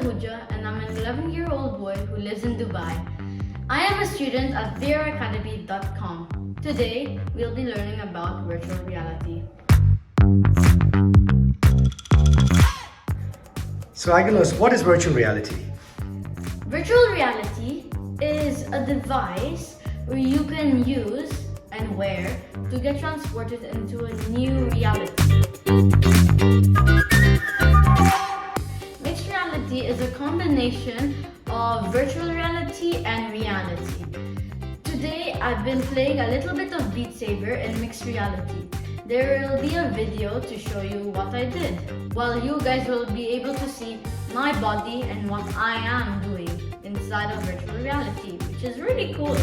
Ahuja and I'm an 11-year-old boy who lives in Dubai. I am a student at VRAcademi.com. Today, we'll be learning about virtual reality. So Aggelos, what is virtual reality? Virtual reality is a device where you can use and wear to get transported into a new reality. Mixed reality is a combination of virtual reality and reality. Today, I've been playing a little bit of Beat Saber in mixed reality. There will be a video to show you what I did, while you guys will be able to see my body and what I am doing inside of virtual reality, which is really cool.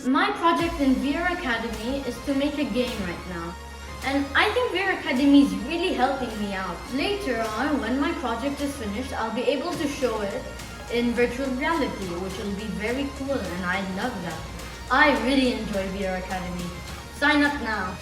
My project in VRAcademi is to make a game right now. And I think VRAcademi is really helping me out. Later on, when my project is finished, I'll be able to show it in virtual reality, which will be very cool and I love that. I really enjoy VRAcademi. Sign up now.